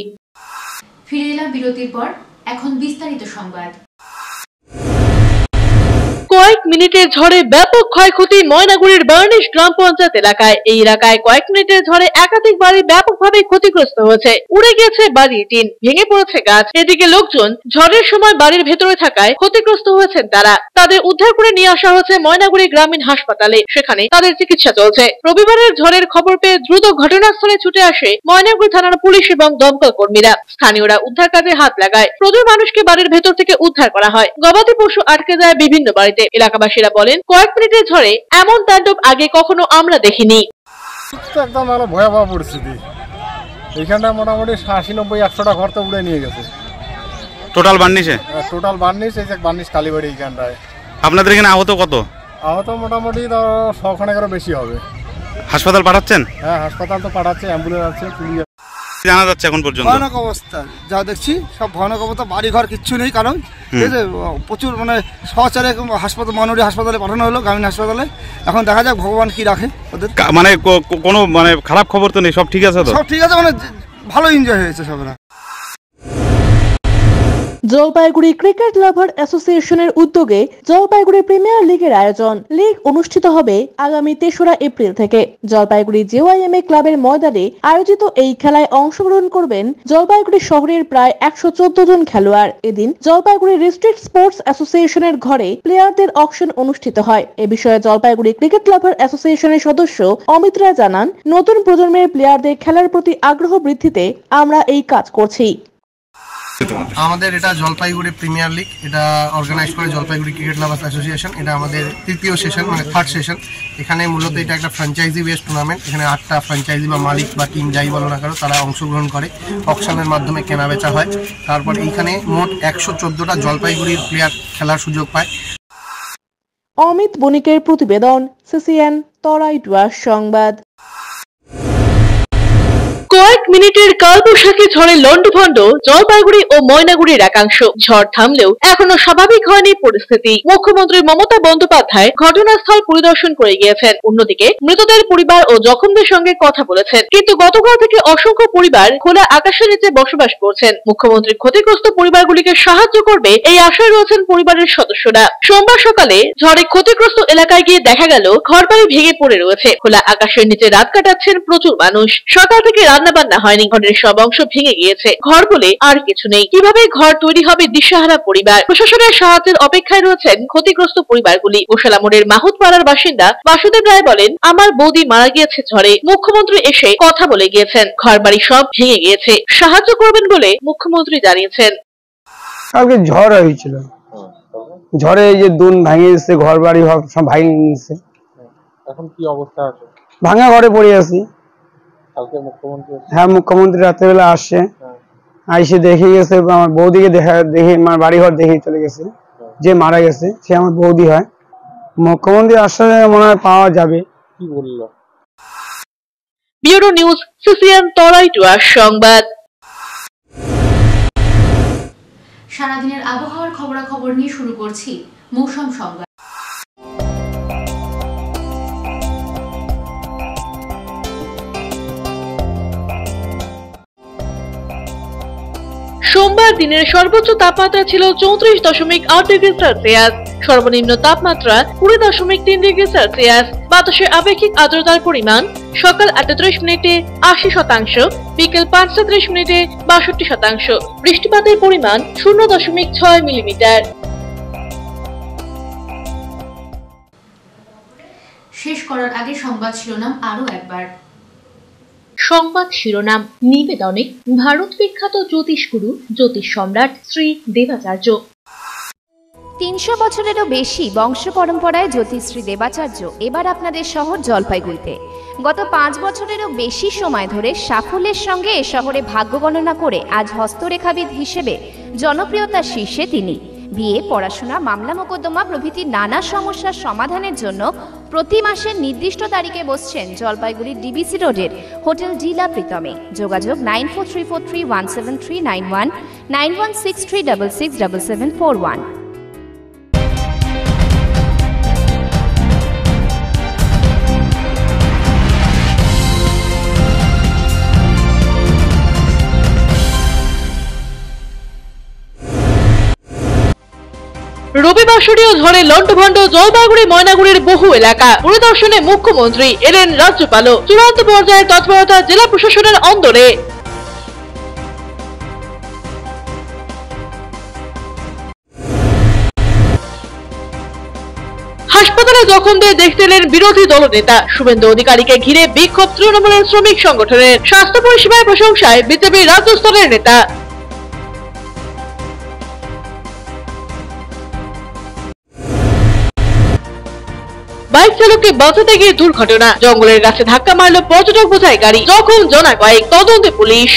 ফিরে এলাম বিরতির পর, এখন বিস্তারিত সংবাদ। কয়েক মিনিটের ঝড়ে ব্যাপক ক্ষয়ক্ষতি ময়নাগুড়ির বার্নিশ গ্রাম পঞ্চায়েত এলাকায়। এই এলাকায় কয়েক মিনিটের ঝড়ে একাধিক বাড়ি ব্যাপকভাবে ক্ষতিগ্রস্ত হয়েছে। উড়ে গেছে বাড়ির টিন, ভেঙে পড়েছে গাছ। এদিকে লোকজন ঝড়ের সময় বাড়ির ভেতরে থাকায় ক্ষতিগ্রস্ত হয়েছেন তারা। তাদের উদ্ধার করে নিয়ে আসা হয়েছে ময়নাগুড়ি গ্রামীণ হাসপাতালে, সেখানে তাদের চিকিৎসা চলছে। রবিবারের ঝড়ের খবর পেয়ে দ্রুত ঘটনাস্থলে ছুটে আসে ময়নাগুড়ি থানার পুলিশ এবং দমকল কর্মীরা। স্থানীয়রা উদ্ধার কাজে হাত লাগায়। প্রচুর মানুষকে বাড়ির ভেতর থেকে উদ্ধার করা হয়। গবাদি পশু আটকে যায় বিভিন্ন বাড়িতে। এলাকাবাসীরা বলেন, কয়েক মিনিটের ঝড়ে এমন তাণ্ডব আগে কখনো আমরা দেখিনি। একদম ভয়াবহ পরিস্থিতি। এইখানটা মোটামুটি 80-90-100টা ঘর তো উড়ে নিয়ে গেছে। টোটাল বার্নিশে? টোটাল বার্নিশ, এই যে বার্নিশ কালীবাড়ি এইখানটায়। আপনাদের এখানে আহত কত? আহত মোটামুটি 100খানেকেরও বেশি হবে। হাসপাতাল পাঠাচ্ছেন? হ্যাঁ, হাসপাতাল তো পাঠাচ্ছে, অ্যাম্বুলেন্স আছে, পুলিশ জানা যাচ্ছে এখন পর্যন্ত? ভয়ানক অবস্থা যা দেখছি, সব ভয়ানক অবস্থা। বাড়ি ঘর কিচ্ছু নেই, কারণ প্রচুর সহচারে হাসপাতাল, ময়নাগুড়ি হাসপাতালে পাঠানো হলো, গ্রামীণ হাসপাতালে। এখন দেখা যাক ভগবান কি রাখে ওদের। কোনো খারাপ খবর তো নেই, সব ঠিক আছে তো? সব ঠিক আছে, ভালো এনজয় হয়েছে সবরা। জলপাইগুড়ি ক্রিকেট লাভার অ্যাসোসিয়েশনের উদ্যোগে জলপাইগুড়ি প্রিমিয়ার লিগের আয়োজন। লিগ অনুষ্ঠিত হবে আগামী 3রা এপ্রিল থেকে। জলপাইগুড়ি জেওয়াইএমএ ক্লাবের ময়দানে আয়োজিত এই খেলায় অংশগ্রহণ করবেন জলপাইগুড়ি শহরের প্রায় 114 জন খেলোয়াড়। এদিন জলপাইগুড়ি ডিস্ট্রিক্ট স্পোর্টস অ্যাসোসিয়েশনের ঘরে প্লেয়ারদের অকশন অনুষ্ঠিত হয়। এ বিষয়ে জলপাইগুড়ি ক্রিকেট লাভার অ্যাসোসিয়েশনের সদস্য অমিত রায় জানান, নতুন প্রজন্মের প্লেয়ারদের খেলার প্রতি আগ্রহ বৃদ্ধিতে আমরা এই কাজ করছি। আমাদের এটা জলপাইগুড়ি প্রিমিয়ার লিগ, এটা অর্গানাইজ করে জলপাইগুড়ি ক্রিকেট লাভার্স অ্যাসোসিয়েশন। এটা আমাদের তৃতীয় সেশন, মানে থার্ড সেশন। এখানে মূলত এটা একটা ফ্র্যাঞ্চাইজি বেসড টুর্নামেন্ট। এখানে 8টা ফ্র্যাঞ্চাইজি বা মালিক বা টিম যাই বলো না কেন তারা অংশগ্রহণ করে, অকশনের মাধ্যমে কেনা বেচা হয়। তারপর এইখানে মোট 114টা জলপাইগুড়ির প্লেয়ার খেলার সুযোগ পায়। অমিত বণিকের প্রতিবেদন, সিসিএন তরাই ডুয়ার্স সংবাদ। কয়েক মিনিটের কালবৈশাখী ঝড়ে লন্ডভন্ড জলপাইগুড়ি ও ময়নাগুড়ির একাংশ। ঝড় থামলেও এখনো স্বাভাবিক হয়নি পরিস্থিতি। মুখ্যমন্ত্রী মমতা বন্দ্যোপাধ্যায় ঘটনাস্থল পরিদর্শন করে গিয়েছেন। অন্যদিকে মৃতদের পরিবার ও জখমদের সঙ্গে কথা বলেছেন। কিন্তু গতকাল থেকে অসংখ্য পরিবার খোলা আকাশের নিচে বসবাস করছেন। মুখ্যমন্ত্রী ক্ষতিগ্রস্ত পরিবারগুলিকে সাহায্য করবে এই আশায় রয়েছেন পরিবারের সদস্যরা। সোমবার সকালে ঝড়ে ক্ষতিগ্রস্ত এলাকায় গিয়ে দেখা গেল ঘরবাড়ি ভেঙে পড়ে রয়েছে। খোলা আকাশের নিচে রাত কাটাচ্ছেন প্রচুর মানুষ। সকাল থেকে রান্না বান্না হয়নি, ঘরের সব অংশ ভেঙে গিয়েছে। ঘর বলে আর কিছু নেই। কিভাবে ঘর তৈরি হবে দিশাহারা পরিবার। প্রশাসনের সাহায্যের অপেক্ষায় রয়েছেন ক্ষতিগ্রস্ত পরিবারগুলি। গোশালা মোড়ের মাহুতপাড়ার বাসিন্দা বাসুদেব রায় বলেন, আমার বৌদি মারা গিয়েছে ঝড়ে। মুখ্যমন্ত্রী এসে কথা বলে গিয়েছেন। ঘরবাড়ি সব ভেঙে গিয়েছে, সাহায্য করবেন বলে মুখ্যমন্ত্রী জানিয়েছেন। কালকে ঝড় হয়েছিল, ঝড়ে এই যে দুন ভেঙে গেছে, ঘর বাড়ি সব ভেঙে গেছে। এখন কি অবস্থা আছে? ভাঙা ঘরে পড়ে আছি। কালকে মুখ্যমন্ত্রী, হ্যাঁ মুখ্যমন্ত্রী রাত্রেবেলা আসছে, আইসে দেখে গেছে। আমার বৌদিকে দেখে আমার বাড়িঘর দেখে চলে গেছে। যে মারা গেছে সে আমার বৌদি হয়। মুখ্যমন্ত্রী আসলে মনে হয় পাওয়া যাবে। কি বললো? ব্যুরো নিউজ, সিসিএন তরাই ডুয়ার্স সংবাদ। সারাদিনের আবহাওয়ার খবরাখবর নিয়ে শুরু করছি মৌসুম সংবাদ। সোমবার দিনের সর্বোচ্চ তাপমাত্রা ছিল 34.8 ডিগ্রি সেলসিয়াস, সর্বনিম্ন তাপমাত্রা 20.3 ডিগ্রি সেলসিয়াস। বাতাসের আপেক্ষিক আর্দ্রতার পরিমাণ সকাল 8:30 মিনিটে 80%, বিকেল 5:30 মিনিটে 62%। বৃষ্টিপাতের পরিমাণ 0.6 মিলিমিটার। শেষ করার আগে সংবাদ শিরোনাম আরো একবার। সংবাদ শিরোনাম নিবেদনে ভারত বিখ্যাত জ্যোতিষগুরু জ্যোতিষ সম্রাট শ্রী দেবাচার্য। ৩০০ বছরেরও বেশি বংশ পরম্পরায় জ্যোতিশ্রী দেবাচার্য এবার আপনাদের শহর জলপাইগুড়িতে। গত 5 বছরেরও বেশি সময় ধরে সাফল্যের সঙ্গে এ শহরে ভাগ্য গণনা করে আজ হস্তরেখাবিদ হিসেবে জনপ্রিয়তার শীর্ষে তিনি। বিয়ে, পড়াশোনা, মামলা মোকদ্দমা প্রভৃতি নানা সমস্যার সমাধানের জন্য প্রতি মাসের নির্দিষ্ট তারিখে বসছেন জলপাইগুড়ির ডিবিসি রোডের হোটেল ডিলা প্রীতমে। যোগাযোগ 9434317391, 9163667741। রবিবাসরীয় ঝড়ে লন্ডভন্ড জলপাইগুড়ি ময়নাগুড়ির বহু এলাকা। পরিদর্শনে মুখ্যমন্ত্রী, এলেন রাজ্যপালও। চূড়ান্ত পর্যায়ে তৎপরতা জেলা প্রশাসনের অন্দরে। হাসপাতালে জখমদের দেখতে এলেন বিরোধী দলনেতা। শুভেন্দু অধিকারীকে ঘিরে বিক্ষোভ তৃণমূলের শ্রমিক সংগঠনের। স্বাস্থ্য পরিষেবার প্রশংসায় বিজেপির রাজ্য স্তরের নেতা। বাইক চালককে বাঁচাতে গিয়ে দুর্ঘটনা, জঙ্গলের গাছে ধাক্কা মারল পর্যটক বোঝাই গাড়ি। জখম জনা কয়েক, তদন্তে পুলিশ।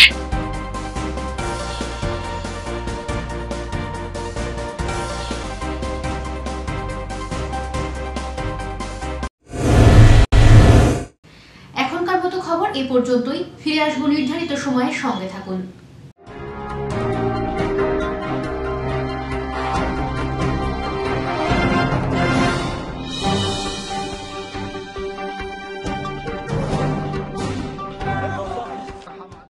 এখনকার মতো খবর এ পর্যন্তই। ফিরে আসবো নির্ধারিত সময়ের সঙ্গে থাকুন।